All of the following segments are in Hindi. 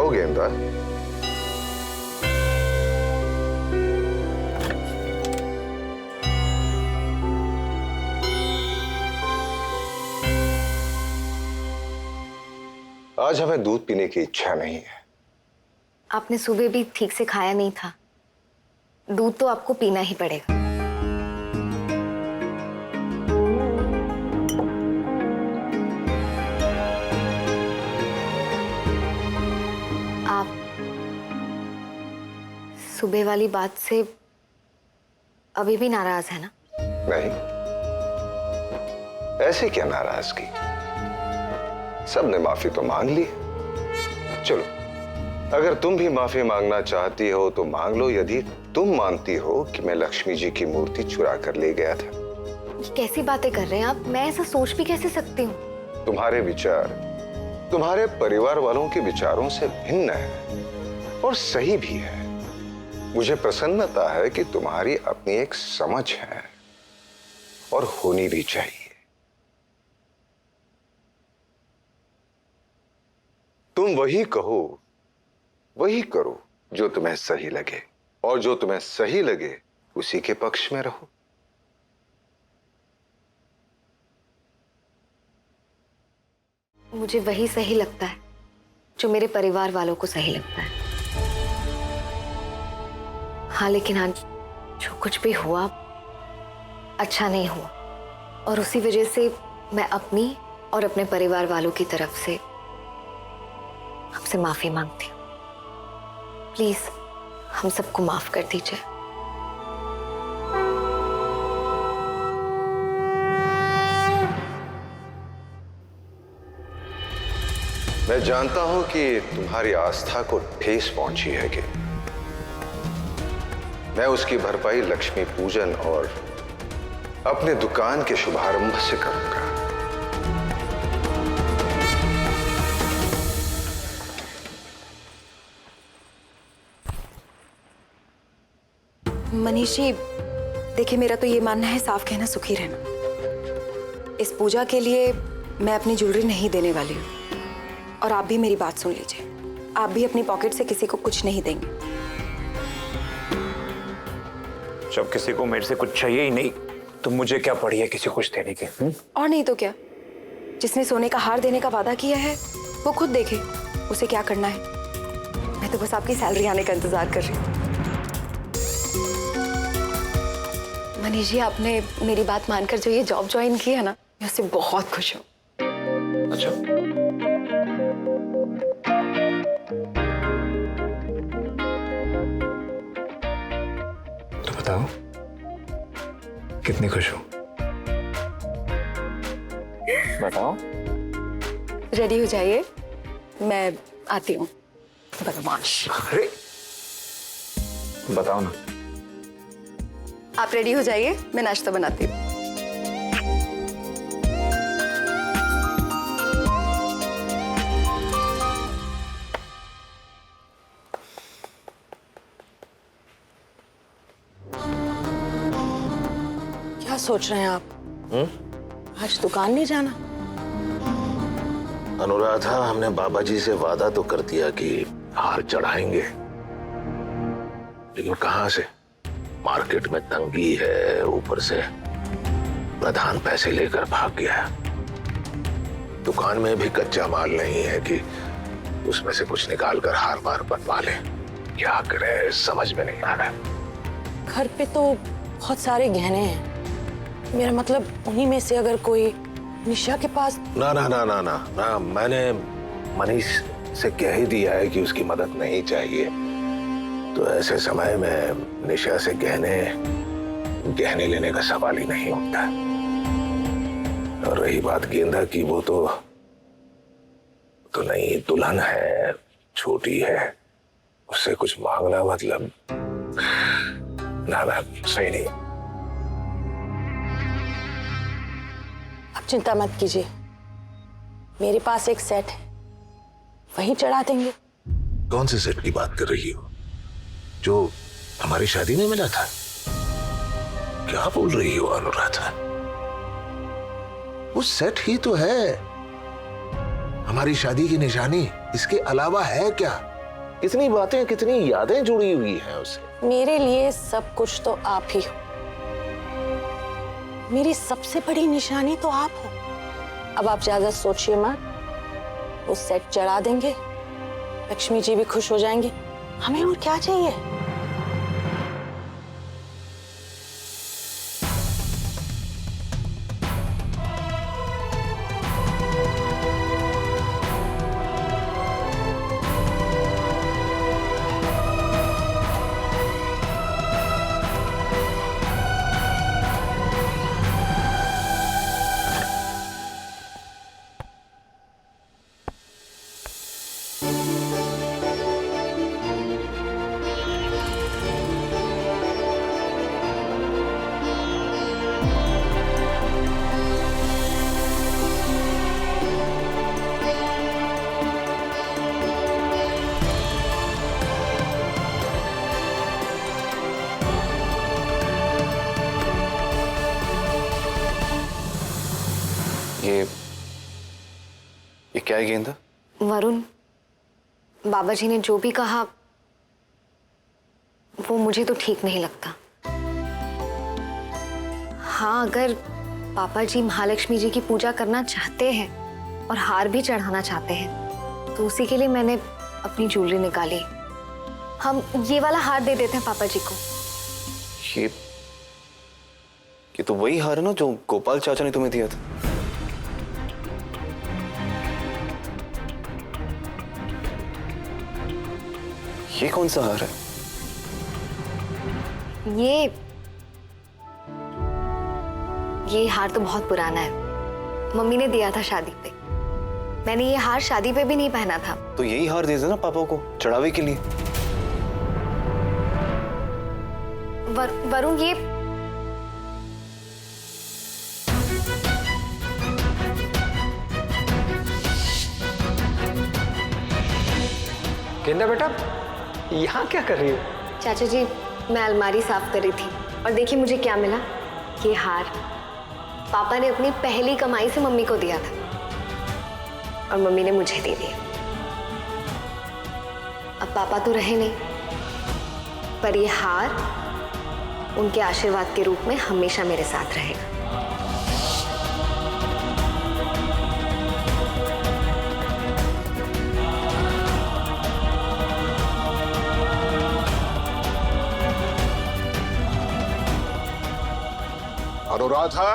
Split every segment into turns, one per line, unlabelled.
आओ गेंदा। आज हमें दूध पीने की इच्छा नहीं है।
आपने सुबह भी ठीक से खाया नहीं था, दूध तो आपको पीना ही पड़ेगा। आप सुबह वाली बात से अभी भी नाराज है ना?
नहीं, ऐसे क्या नाराजगी, सबने माफी तो मांग ली। चलो, अगर तुम भी माफी मांगना चाहती हो तो मांग लो, यदि तुम मानती हो कि मैं लक्ष्मी जी की मूर्ति चुरा कर ले गया था।
ये कैसी बातें कर रहे हैं आप? मैं ऐसा सोच भी कैसे सकती हूँ?
तुम्हारे विचार तुम्हारे परिवार वालों के विचारों से भिन्न है और सही भी है। मुझे प्रसन्नता है कि तुम्हारी अपनी एक समझ है और होनी भी चाहिए। तुम वही कहो, वही करो जो तुम्हें सही लगे, और जो तुम्हें सही लगे उसी के पक्ष में रहो।
मुझे वही सही लगता है जो मेरे परिवार वालों को सही लगता है। हाँ, लेकिन आज जो कुछ भी हुआ अच्छा नहीं हुआ, और उसी वजह से मैं अपनी और अपने परिवार वालों की तरफ से आपसे माफी मांगती हूँ। प्लीज हम सबको माफ कर दीजिए।
मैं जानता हूं कि तुम्हारी आस्था को ठेस पहुंची है कि मैं उसकी भरपाई लक्ष्मी पूजन और अपने दुकान के शुभारंभ से करूंगा।
मनीष जी, देखिए, मेरा तो ये मानना है, साफ कहना सुखी रहना। इस पूजा के लिए मैं अपनी ज्वेलरी नहीं देने वाली हूँ, और आप भी मेरी बात सुन लीजिए, आप भी अपनी पॉकेट से किसी को कुछ नहीं देंगे।
जब किसी को मेरे से कुछ चाहिए ही नहीं तो मुझे क्या पड़ी है किसी को कुछ देने की?
और नहीं तो क्या, जिसने सोने का हार देने का वादा किया है वो खुद देखे उसे क्या करना है। मैं तो बस आपकी सैलरी आने का इंतजार कर रही हूँ। मनीष जी, आपने मेरी बात मानकर जो ये जॉब ज्वाइन की है ना, मैं उससे बहुत खुश हूँ।
अच्छा, तो बताओ कितनी खुश हो? बताओ।
रेडी हो जाइए, मैं आती हूँ। बदमाश।
अरे बताओ ना।
आप रेडी हो जाइए, मैं नाश्ता बनाती हूँ।
क्या सोच रहे हैं आप? आज दुकान नहीं जाना?
अनुराधा, हमने बाबा जी से वादा तो कर दिया कि हार चढ़ाएंगे, लेकिन कहां से? मार्केट में तंगी है, ऊपर से प्रधान पैसे लेकर भाग गया है। दुकान में भी कच्चा माल नहीं है कि उसमें से कुछ निकाल कर हार बार बनवा ले। क्या करें, समझ में नहीं आ रहा है।
घर पे तो बहुत सारे गहने हैं, मेरा मतलब उन्हीं में से अगर कोई निशा के पास।
ना ना ना ना ना ना, मैंने मनीष से कह ही दिया है कि उसकी मदद नहीं चाहिए। तो ऐसे समय में निशा से गहने लेने का सवाल ही नहीं उठता। और रही बात गेंदा की, वो तो नई दुल्हन है, छोटी है, उससे कुछ मांगना मतलब ना ना, सही नहीं।
आप चिंता मत कीजिए, मेरे पास एक सेट है, वहीं चढ़ा देंगे।
कौन से सेट की बात कर रही हो? जो हमारी शादी में मिला था? क्या बोल रही हो अनुराधा? वो सेट ही तो है हमारी शादी की निशानी, इसके अलावा है क्या? कितनी बातें, कितनी यादें जुड़ी हुई हैं उससे।
मेरे लिए सब कुछ तो आप ही हो। मेरी सबसे बड़ी निशानी तो आप हो। अब आप ज्यादा सोचिए मत, वो सेट चढ़ा देंगे, लक्ष्मी जी भी खुश हो जाएंगे। हमें और क्या चाहिए?
ये क्या है गेंदा?
वरुण, बाबा जी ने जो भी कहा वो मुझे तो ठीक नहीं लगता। हाँ, अगर पापा जी महालक्ष्मी जी की पूजा करना चाहते हैं और हार भी चढ़ाना चाहते हैं तो उसी के लिए मैंने अपनी ज्वेलरी निकाली। हम ये वाला हार दे देते हैं पापा जी को।
ये तो वही हार है ना जो गोपाल चाचा ने तुम्हें दिया था। ये कौन सा हार है?
ये हार तो बहुत पुराना है, मम्मी ने दिया था शादी पे। मैंने ये हार शादी पे भी नहीं पहना था।
तो यही हार दे देना पापा को चढ़ावे के लिए।
वरुण, ये
गेंदा बेटा, यहाँ क्या कर रही हो?
चाचा जी, मैं अलमारी साफ कर रही थी और देखिए मुझे क्या मिला। ये हार पापा ने अपनी पहली कमाई से मम्मी को दिया था और मम्मी ने मुझे दे दिया। अब पापा तो रहे नहीं, पर ये हार उनके आशीर्वाद के रूप में हमेशा मेरे साथ रहेगा।
अनुराधा,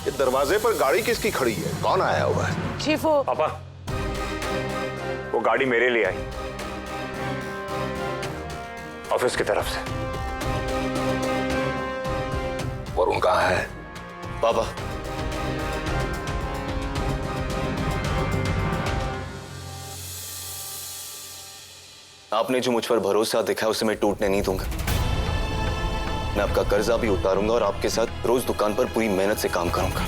ये दरवाजे पर गाड़ी किसकी खड़ी है? कौन आया हुआ है?
जी वो
पापा, वो गाड़ी मेरे लिए आई, ऑफिस की तरफ से।
वरुण कहाँ है?
पापा, आपने जो मुझ पर भरोसा दिखाया उसे मैं टूटने नहीं दूंगा। मैं आपका कर्जा भी उतारूंगा और आपके साथ रोज दुकान पर पूरी मेहनत से काम करूंगा।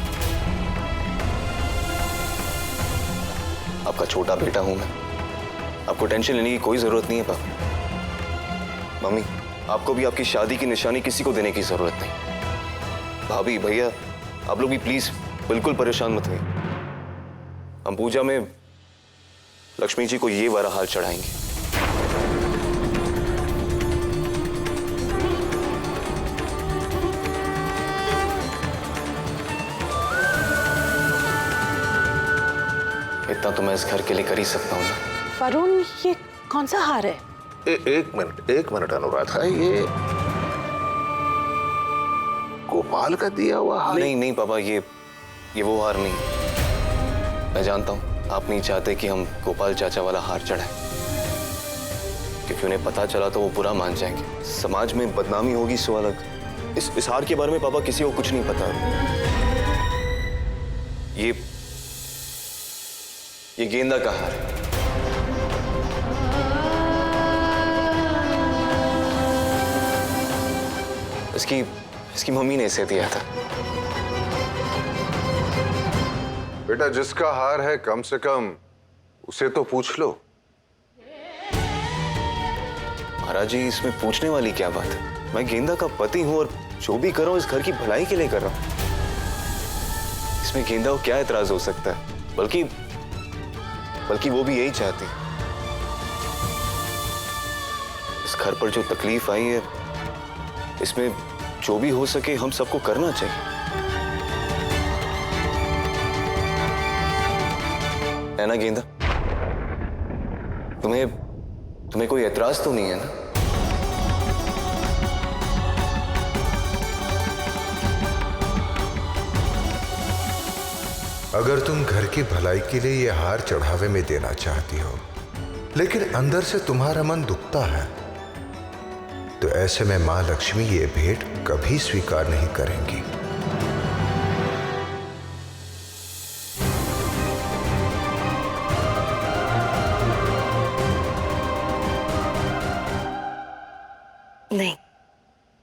आपका छोटा बेटा हूं मैं, आपको टेंशन लेने की कोई जरूरत नहीं है पापा। मम्मी, आपको भी आपकी शादी की निशानी किसी को देने की जरूरत नहीं। भाभी, भैया, आप लोग भी प्लीज बिल्कुल परेशान मत होइए। हम पूजा में लक्ष्मी जी को ये वाला हार चढ़ाएंगे। इतना तो मैं इस घर के लिए कर ही सकता हूँ ना।
वरुण, ये कौन सा हार है?
एक मिनट अनुराधा, ये गोपाल का दिया हुआ हार?
नहीं नहीं पापा, ये वो हार नहीं। मैं जानता हूँ आप नहीं चाहते कि हम गोपाल चाचा वाला हार चढ़ाएं, क्योंकि उन्हें पता चला तो वो बुरा मान जाएंगे, समाज में बदनामी होगी सो अलग। इस हार के बारे में पापा किसी को कुछ नहीं पता। ये गेंदा का हार है। इसकी मम्मी ने इसे दिया था।
बेटा, जिसका हार है कम से कम उसे तो पूछ लो।
महाराज जी, इसमें पूछने वाली क्या बात है? मैं गेंदा का पति हूं और जो भी कर रहा हूं इस घर की भलाई के लिए कर रहा हूं। इसमें गेंदा को क्या एतराज हो सकता है? बल्कि वो भी यही चाहती है। इस घर पर जो तकलीफ आई है, इसमें जो भी हो सके हम सबको करना चाहिए, है ना गेंदा? तुम्हें कोई एतराज तो नहीं है ना?
अगर तुम घर की भलाई के लिए ये हार चढ़ावे में देना चाहती हो, लेकिन अंदर से तुम्हारा मन दुखता है, तो ऐसे में मां लक्ष्मी ये भेंट कभी स्वीकार नहीं करेंगी।
नहीं,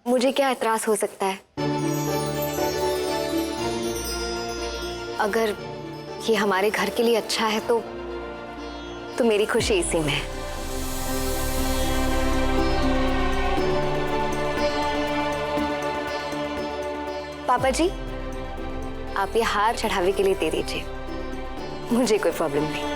मुझे क्या एतराज हो सकता है? अगर ये हमारे घर के लिए अच्छा है तो मेरी खुशी इसी में है। पापा जी, आप ये हार चढ़ावे के लिए दे दीजिए, मुझे कोई प्रॉब्लम नहीं।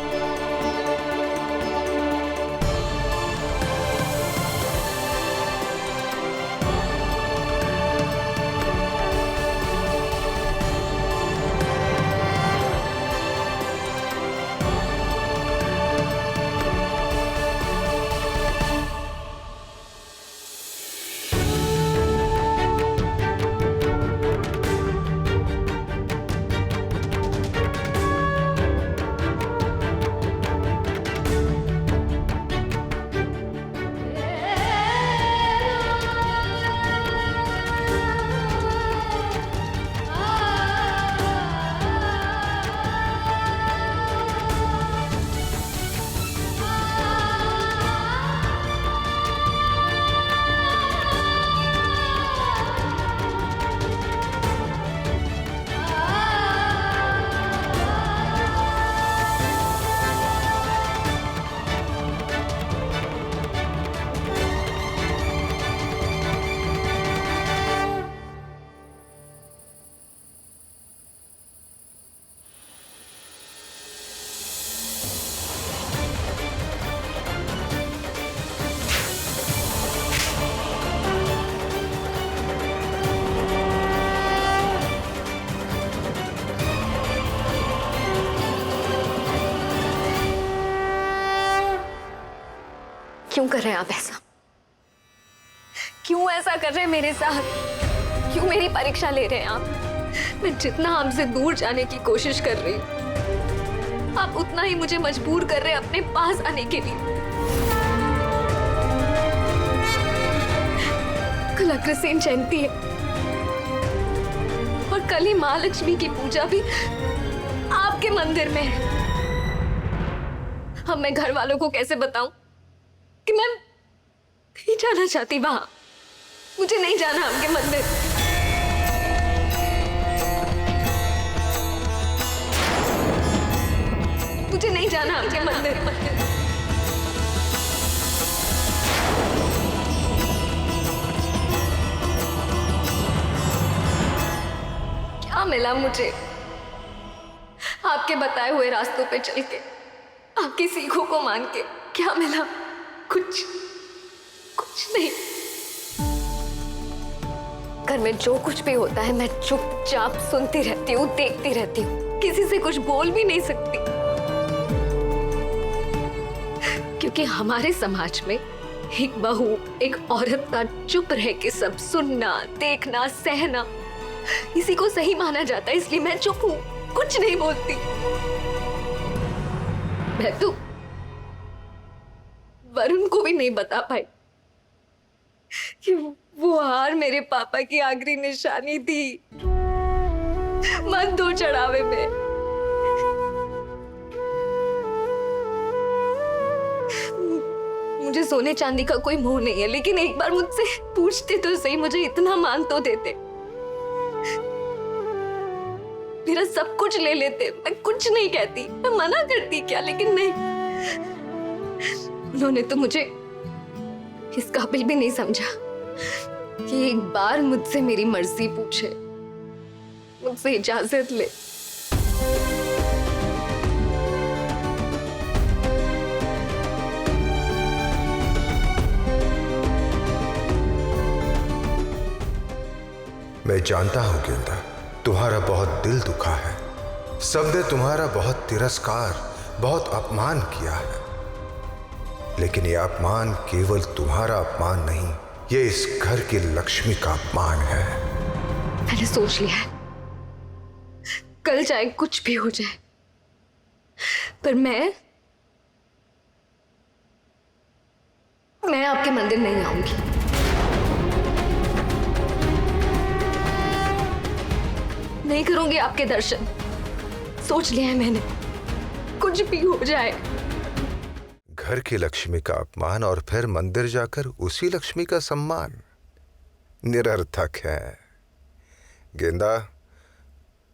क्यों कर रहे हैं आप ऐसा? क्यों ऐसा कर रहे हैं मेरे साथ? क्यों मेरी परीक्षा ले रहे हैं आप? मैं जितना आपसे दूर जाने की कोशिश कर रही हूँ, आप उतना ही मुझे मजबूर कर रहे हैं अपने पास आने के लिए। कल अग्रसेन जयंती है और कल ही महालक्ष्मी की पूजा भी आपके मंदिर में है। अब मैं घर वालों को कैसे बताऊं कि मैं नहीं जाना चाहती वहां? मुझे नहीं जाना आपके मंदिर। मुझे नहीं जाना आपके मंदिर। क्या मिला मुझे आपके बताए हुए रास्तों पे चल के, आपकी सीखों को मान के? क्या मिला? कुछ नहीं। घर में जो कुछ भी होता है मैं चुपचाप सुनती रहती हूँ, देखती रहती हूँ, किसी से कुछ बोल भी नहीं सकती, क्योंकि हमारे समाज में एक बहू, एक औरत का चुप रह के सब सुनना, देखना, सहना इसी को सही माना जाता है। इसलिए मैं चुप हूँ, कुछ नहीं बोलती। मैं तो वरुण को भी नहीं बता पाई कि वो हार मेरे पापा की आखिरी निशानी थी मत दो चढ़ावे में। मुझे सोने चांदी का कोई मोह नहीं है, लेकिन एक बार मुझसे पूछते तो सही, मुझे इतना मान तो देते। मेरा सब कुछ ले लेते, मैं कुछ नहीं कहती, मैं मना करती क्या, लेकिन नहीं, उन्होंने तो मुझे इस काबिल भी नहीं समझा कि एक बार मुझसे मेरी मर्जी पूछे, मुझसे इजाजत ले।
मैं जानता हूं गेंदा, तुम्हारा बहुत दिल दुखा है। सबने तुम्हारा बहुत तिरस्कार, बहुत अपमान किया है, लेकिन यह अपमान केवल तुम्हारा अपमान नहीं, यह इस घर की लक्ष्मी का अपमान है।
मैंने सोच लिया है, कल चाहे कुछ भी हो जाए, पर मैं आपके मंदिर नहीं आऊंगी। नहीं करूंगी आपके दर्शन। सोच लिया है मैंने, कुछ भी हो जाए।
घर की लक्ष्मी का अपमान और फिर मंदिर जाकर उसी लक्ष्मी का सम्मान, निरर्थक है। गेंदा,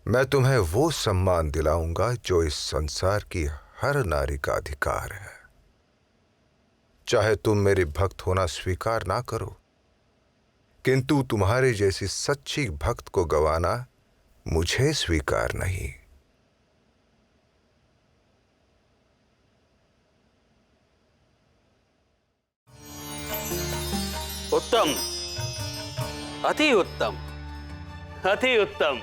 मैं तुम्हें वो सम्मान दिलाऊंगा जो इस संसार की हर नारी का अधिकार है। चाहे तुम मेरी भक्त होना स्वीकार ना करो, किंतु तुम्हारे जैसी सच्ची भक्त को गंवाना मुझे स्वीकार नहीं।
उत्तम, अति उत्तम, अति उत्तम।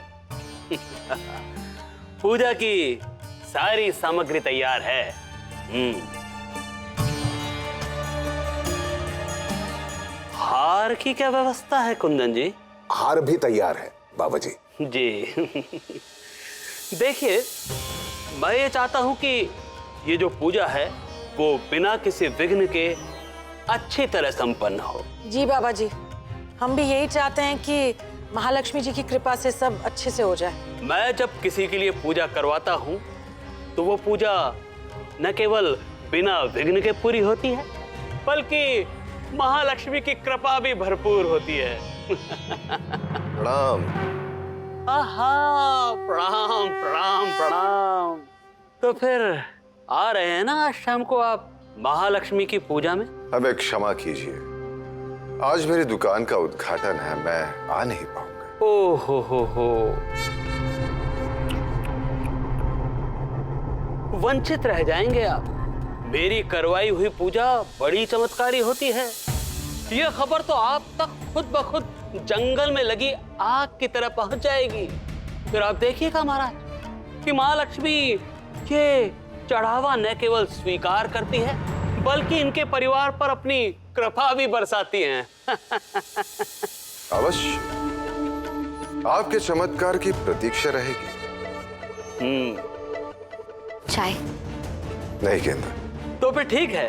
पूजा की सारी सामग्री तैयार है। हार की क्या व्यवस्था है कुंदन जी?
हार भी तैयार है बाबा जी।
जी देखिए, मैं ये चाहता हूं कि ये जो पूजा है वो बिना किसी विघ्न के अच्छी तरह संपन्न हो।
जी बाबा जी, हम भी यही चाहते हैं कि महालक्ष्मी जी की कृपा से सब अच्छे से हो जाए।
मैं जब किसी के लिए पूजा करवाता हूं तो वो पूजा न केवल बिना विघ्न के पूरी होती है, बल्कि महालक्ष्मी की कृपा भी भरपूर होती है।
प्रणाम।
आहा, प्रणाम प्रणाम प्रणाम। तो फिर आ रहे हैं ना आज शाम को आप महालक्ष्मी की पूजा में?
अब एक क्षमा कीजिए, आज मेरी दुकान का उद्घाटन है, मैं आ नहीं पाऊंगा।
ओ हो। वंचित रह जाएंगे आप। मेरी करवाई हुई पूजा बड़ी चमत्कारी होती है। ये खबर तो आप तक खुद ब खुद जंगल में लगी आग की तरह पहुंच जाएगी। फिर आप देखिएगा महाराज कि महालक्ष्मी ये चढ़ावा न केवल स्वीकार करती है, बल्कि इनके परिवार पर अपनी कृपा भी बरसाती हैं।
अवश्य, आपके चमत्कार की प्रतीक्षा रहेगी।
चाय?
नहीं गेंदा।
तो फिर ठीक है,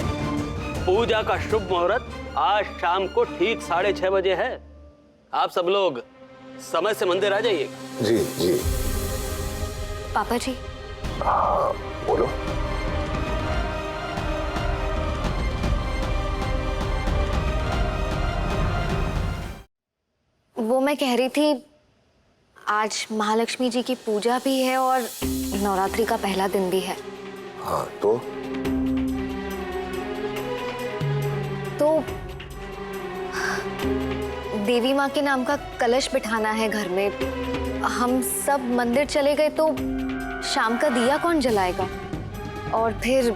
पूजा का शुभ मुहूर्त आज शाम को ठीक 6:30 बजे है। आप सब लोग समय से मंदिर आ जाइए।
जी जी।
पापा जी।
हाँ बोलो।
वो मैं कह रही थी, आज महालक्ष्मी जी की पूजा भी है और नवरात्रि का पहला दिन भी है।
हाँ तो
देवी माँ के नाम का कलश बिठाना है घर में। हम सब मंदिर चले गए तो शाम का दिया कौन जलाएगा? और फिर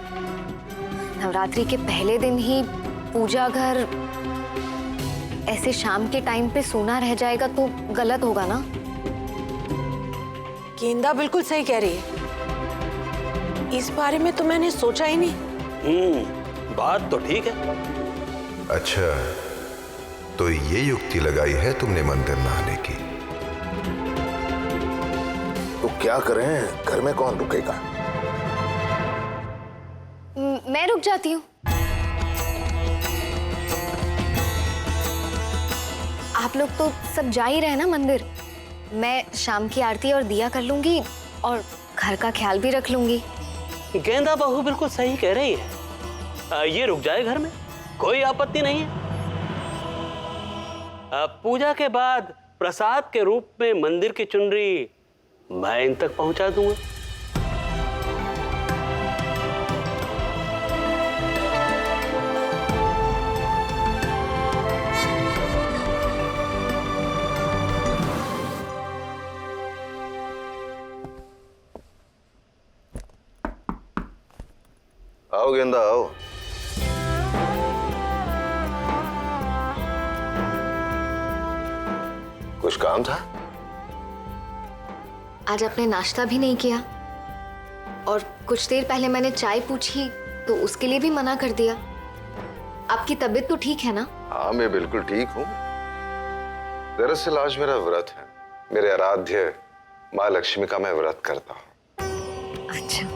नवरात्रि के पहले दिन ही पूजा घर ऐसे शाम के टाइम पे सूना रह जाएगा तो गलत होगा ना?
गेंदा बिल्कुल सही कह रही है, इस बारे में तो मैंने सोचा ही नहीं।
बात तो ठीक है।
अच्छा, तो ये युक्ति लगाई है तुमने मंदिर न आने की?
तो क्या करें, घर में कौन रुकेगा?
मैं रुक जाती हूँ। आप लोग तो सब जा ही रहे ना मंदिर। मैं शाम की आरती और दिया कर लूंगी और घर का ख्याल भी रख लूंगी।
गेंदा बहू बिल्कुल सही कह रही है। ये रुक जाए घर में, कोई आपत्ति नहीं है। पूजा के बाद प्रसाद के रूप में मंदिर की चुनरी मैं इन तक पहुंचा दूंगा।
आओ गेंदा आओ। कुछ काम था?
आज आपने नाश्ता भी नहीं किया और कुछ देर पहले मैंने चाय पूछी तो उसके लिए भी मना कर दिया। आपकी तबीयत तो ठीक है ना?
हाँ, मैं बिल्कुल ठीक हूँ। दरअसल आज मेरा व्रत है। मेरे आराध्य माँ लक्ष्मी का मैं व्रत करता हूँ।
अच्छा,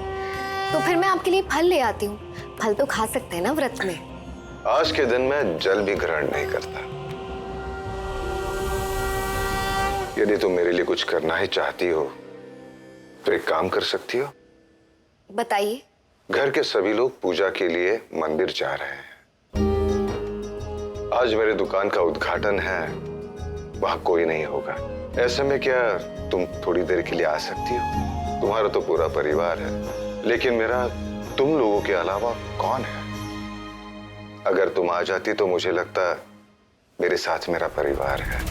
तो फिर मैं आपके लिए फल ले आती हूँ। फल तो खा सकते हैं ना व्रत में?
आज के दिन मैं जल भी ग्रहण नहीं करता। यदि तुम मेरे लिए कुछ करना ही चाहती हो तो एक काम कर सकती हो।
बताइए।
घर के सभी लोग पूजा के लिए मंदिर जा रहे हैं। आज मेरे दुकान का उद्घाटन है, वहां कोई नहीं होगा। ऐसे में क्या तुम थोड़ी देर के लिए आ सकती हो? तुम्हारा तो पूरा परिवार है, लेकिन मेरा तुम लोगों के अलावा कौन है? अगर तुम आ जाती तो मुझे लगता मेरे साथ मेरा परिवार है।